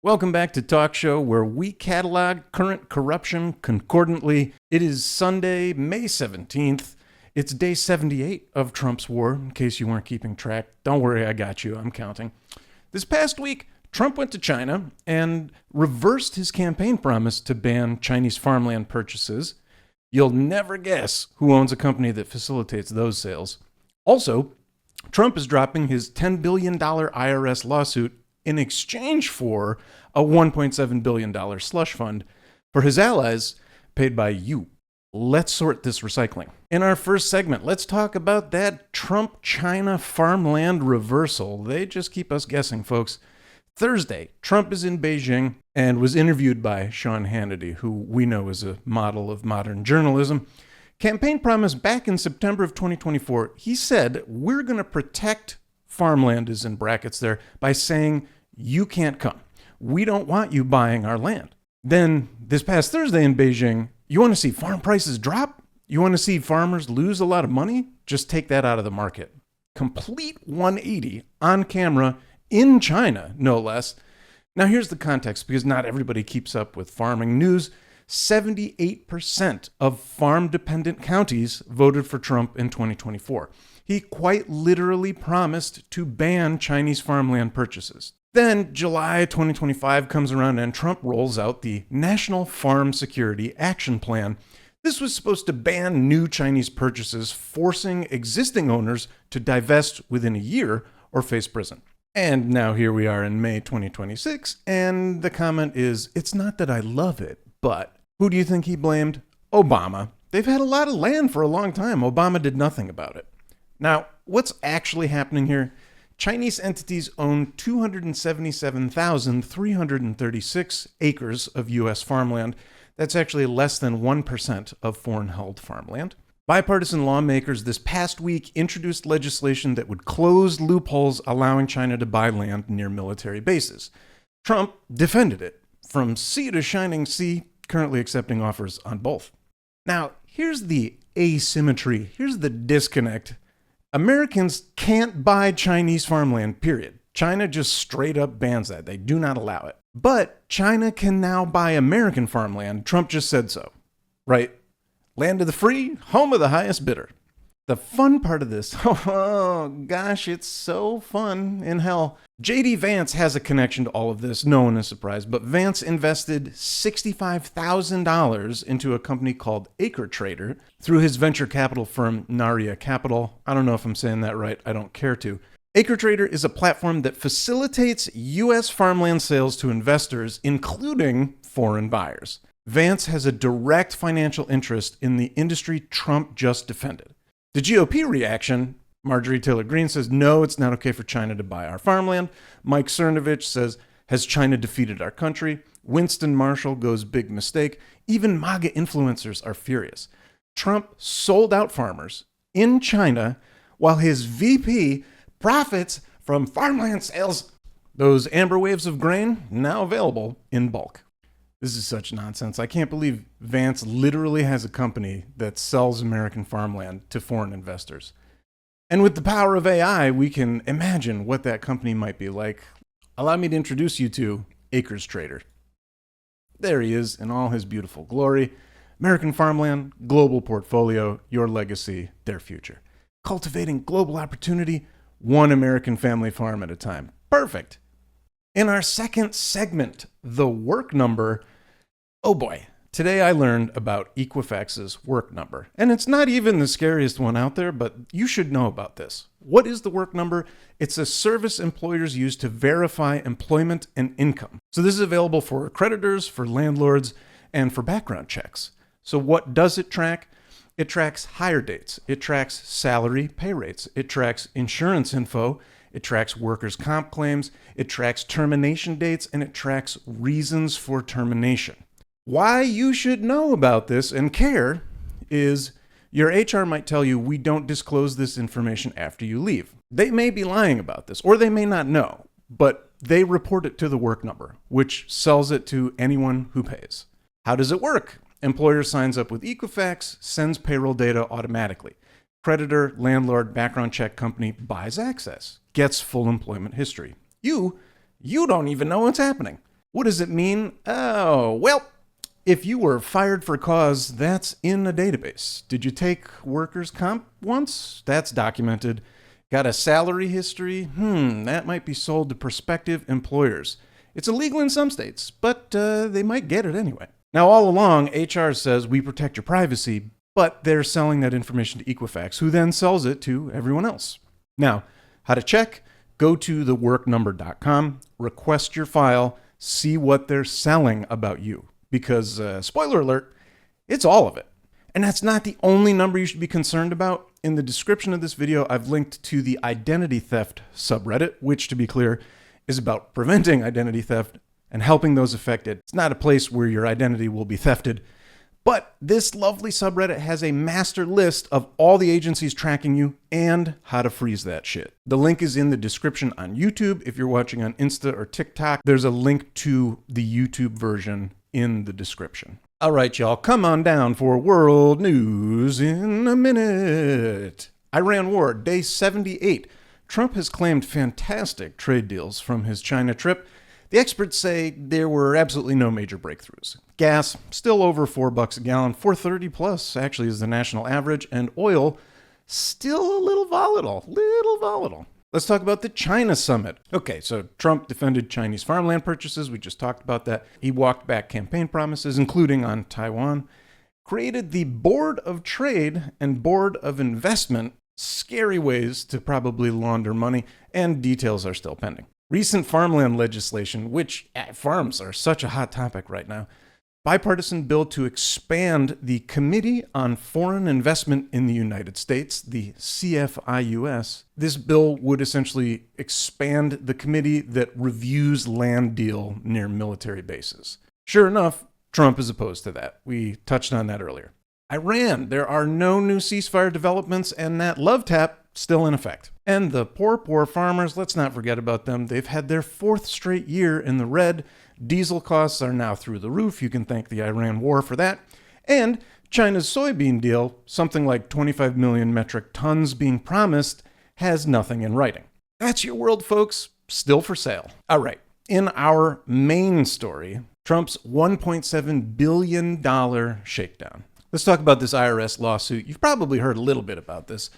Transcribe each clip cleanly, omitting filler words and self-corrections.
Welcome back to Talk Show, where we catalog current corruption concordantly. It is Sunday, May 17th. It's day 78 of Trump's war, in case you weren't keeping track. Don't worry, I got you. I'm counting. This past week, Trump went to China and reversed his campaign promise to ban Chinese farmland purchases. You'll never guess who owns a company that facilitates those sales. Also, Trump is dropping his $10 billion IRS lawsuit in exchange for a $1.7 billion slush fund for his allies paid by you. Let's sort this recycling. In our first segment, let's talk about that Trump-China farmland reversal. They just keep us guessing, folks. Thursday, Trump is in Beijing and was interviewed by Sean Hannity, who we know is a model of modern journalism. Campaign promise back in September of 2024, he said, we're going to protect farmland, is in brackets there, by saying, you can't come. We don't want you buying our land. Then this past Thursday in Beijing, you want to see farm prices drop? You want to see farmers lose a lot of money? Just take that out of the market. Complete 180 on camera in China, no less. Now here's the context, because not everybody keeps up with farming news. 78% of farm-dependent counties voted for Trump in 2024. He quite literally promised to ban Chinese farmland purchases. Then July 2025 comes around and Trump rolls out the National Farm Security Action Plan. This was supposed to ban new Chinese purchases, forcing existing owners to divest within a year or face prison. And now here we are in May 2026, and the comment is, it's not that I love it, but who do you think he blamed? Obama. They've had a lot of land for a long time. Obama did nothing about it. Now, what's actually happening here? Chinese entities own 277,336 acres of U.S. farmland. That's actually less than 1% of foreign-held farmland. Bipartisan lawmakers this past week introduced legislation that would close loopholes allowing China to buy land near military bases. Trump defended it, from sea to shining sea, currently accepting offers on both. Now, here's the asymmetry. Here's the disconnect. Americans can't buy Chinese farmland, period. China just straight up bans that. They do not allow it. But China can now buy American farmland. Trump just said so, right? Land of the free, home of the highest bidder. The fun part of this, oh gosh, it's so fun in hell. JD Vance has a connection to all of this. No one is surprised, but Vance invested $65,000 into a company called Acre Trader through his venture capital firm, Naria Capital. I don't know if I'm saying that right. I don't care to. Acre Trader is a platform that facilitates U.S. farmland sales to investors, including foreign buyers. Vance has a direct financial interest in the industry Trump just defended. The GOP reaction, Marjorie Taylor Greene says, no, it's not okay for China to buy our farmland. Mike Cernovich says, has China defeated our country? Winston Marshall goes, big mistake. Even MAGA influencers are furious. Trump sold out farmers in China while his VP profits from farmland sales. Those amber waves of grain now available in bulk. This is such nonsense. I can't believe Vance literally has a company that sells American farmland to foreign investors. And with the power of AI, we can imagine what that company might be like. Allow me to introduce you to Acres Trader. There he is in all his beautiful glory. American farmland, global portfolio, your legacy, their future. Cultivating global opportunity, one American family farm at a time. Perfect. In our second segment, the work number, oh boy, today I learned about Equifax's work number. And it's not even the scariest one out there, but you should know about this. What is the work number? It's a service employers use to verify employment and income. So this is available for creditors, for landlords, and for background checks. So what does it track? It tracks hire dates. It tracks salary pay rates. It tracks insurance info. It tracks workers' comp claims, it tracks termination dates, and it tracks reasons for termination. Why you should know about this and care is your HR might tell you we don't disclose this information after you leave. They may be lying about this, or they may not know, but they report it to the work number, which sells it to anyone who pays. How does it work? Employer signs up with Equifax, sends payroll data automatically. Creditor, landlord, background check company buys access, gets full employment history. You don't even know what's happening. What does it mean? Oh, well, if you were fired for cause, that's in a database. Did you take workers' comp once? That's documented. Got a salary history? That might be sold to prospective employers. It's illegal in some states, but they might get it anyway. Now, all along, HR says we protect your privacy, but they're selling that information to Equifax, who then sells it to everyone else. Now, how to check? Go to theworknumber.com, request your file, see what they're selling about you. Because, spoiler alert, it's all of it. And that's not the only number you should be concerned about. In the description of this video, I've linked to the identity theft subreddit, which, to be clear, is about preventing identity theft and helping those affected. It's not a place where your identity will be thefted. But this lovely subreddit has a master list of all the agencies tracking you and how to freeze that shit. The link is in the description on YouTube. If you're watching on Insta or TikTok, there's a link to the YouTube version in the description. All right, y'all, come on down for world news in a minute. Iran war, day 78. Trump has claimed fantastic trade deals from his China trip. The experts say there were absolutely no major breakthroughs. Gas, still over $4 a gallon, $4.30 plus actually is the national average, and oil, still a little volatile. Let's talk about the China summit. Okay, so Trump defended Chinese farmland purchases. We just talked about that. He walked back campaign promises, including on Taiwan. Created the Board of Trade and Board of Investment, scary ways to probably launder money, and details are still pending. Recent farmland legislation, which farms are such a hot topic right now. Bipartisan bill to expand the Committee on Foreign Investment in the United States, the CFIUS. This bill would essentially expand the committee that reviews land deal near military bases. Sure enough, Trump is opposed to that. We touched on that earlier. Iran, there are no new ceasefire developments, and that love tap still in effect. And the poor farmers, let's not forget about them. They've had their 4th straight year in the red. Diesel costs are now through the roof. You can thank the Iran war for that. And China's soybean deal, something like 25 million metric tons being promised, has nothing in writing. That's your world, folks. Still for sale. All right. In our main story, Trump's $1.7 billion shakedown. Let's talk about this IRS lawsuit. You've probably heard a little bit about this.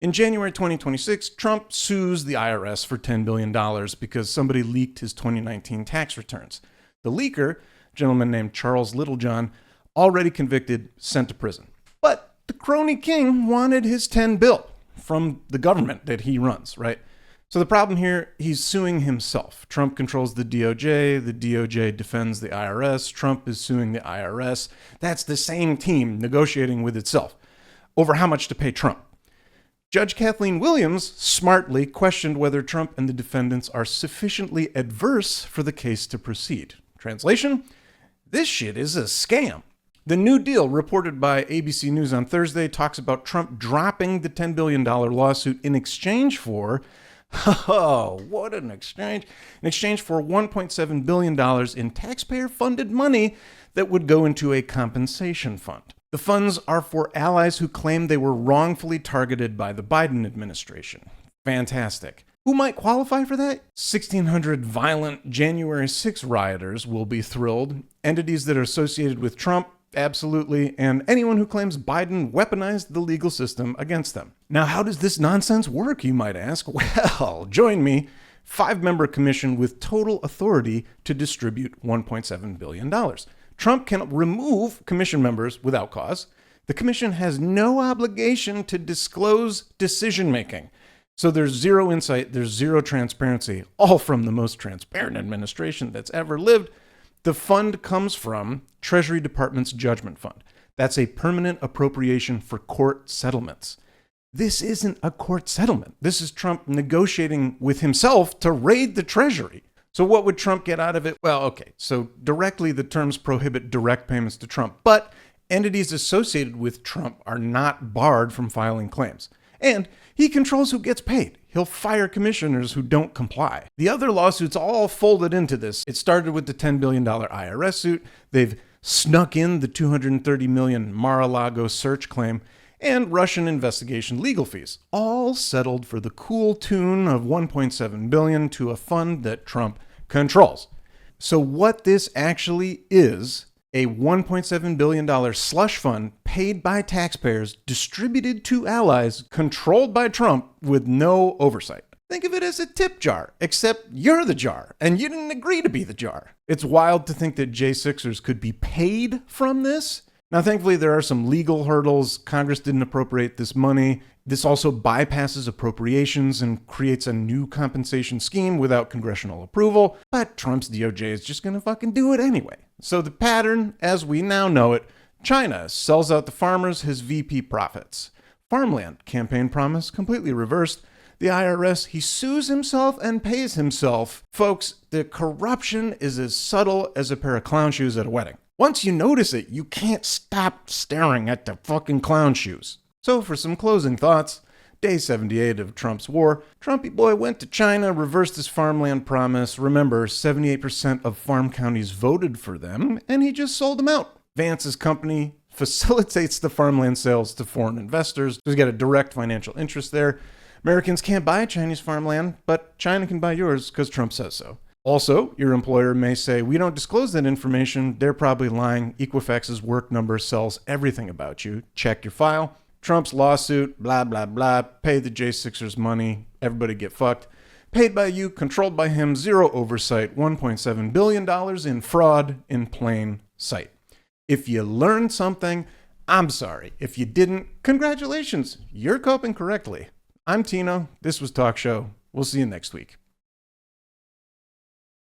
In January 2026, Trump sues the IRS for $10 billion because somebody leaked his 2019 tax returns. The leaker, a gentleman named Charles Littlejohn, already convicted, sent to prison. But the crony king wanted his 10 bill from the government that he runs, right? So the problem here, he's suing himself. Trump controls the DOJ defends the IRS, Trump is suing the IRS. That's the same team negotiating with itself over how much to pay Trump. Judge Kathleen Williams smartly questioned whether Trump and the defendants are sufficiently adverse for the case to proceed. Translation? This shit is a scam. The new deal, reported by ABC News on Thursday, talks about Trump dropping the $10 billion lawsuit in exchange for, oh, what an exchange, in exchange for $1.7 billion in taxpayer-funded money that would go into a compensation fund. The funds are for allies who claim they were wrongfully targeted by the Biden administration. Fantastic. Who might qualify for that? 1,600 violent January 6 rioters will be thrilled. Entities that are associated with Trump, absolutely. And anyone who claims Biden weaponized the legal system against them. Now, how does this nonsense work, you might ask? Well, join me. 5-member commission with total authority to distribute $1.7 billion. Trump can remove commission members without cause. The commission has no obligation to disclose decision-making. So there's zero insight, there's zero transparency, all from the most transparent administration that's ever lived. The fund comes from Treasury Department's Judgment Fund. That's a permanent appropriation for court settlements. This isn't a court settlement. This is Trump negotiating with himself to raid the Treasury. So what would Trump get out of it? Well, okay, so directly the terms prohibit direct payments to Trump, but entities associated with Trump are not barred from filing claims. And he controls who gets paid. He'll fire commissioners who don't comply. The other lawsuits all folded into this. It started with the $10 billion IRS suit. They've snuck in the $230 million Mar-a-Lago search claim and Russian investigation legal fees, all settled for the cool tune of $1.7 billion to a fund that Trump controls. So what this actually is, a $1.7 billion slush fund paid by taxpayers, distributed to allies, controlled by Trump with no oversight. Think of it as a tip jar, except you're the jar, and you didn't agree to be the jar. It's wild to think that J6ers could be paid from this. Now, thankfully, there are some legal hurdles. Congress didn't appropriate this money. This also bypasses appropriations and creates a new compensation scheme without congressional approval. But Trump's DOJ is just going to fucking do it anyway. So the pattern, as we now know it, China sells out the farmers his VP profits. Farmland campaign promise completely reversed. The IRS, he sues himself and pays himself. Folks, the corruption is as subtle as a pair of clown shoes at a wedding. Once you notice it, you can't stop staring at the fucking clown shoes. So for some closing thoughts, day 78 of Trump's war, Trumpy boy went to China, reversed his farmland promise. Remember, 78% of farm counties voted for them, and he just sold them out. Vance's company facilitates the farmland sales to foreign investors. So he's got a direct financial interest there. Americans can't buy Chinese farmland, but China can buy yours because Trump says so. Also, your employer may say, we don't disclose that information. They're probably lying. Equifax's work number sells everything about you. Check your file. Trump's lawsuit, blah, blah, blah. Pay the J6ers money. Everybody get fucked. Paid by you, controlled by him, zero oversight, $1.7 billion in fraud in plain sight. If you learned something, I'm sorry. If you didn't, congratulations. You're coping correctly. I'm Tino. This was Talk Show. We'll see you next week.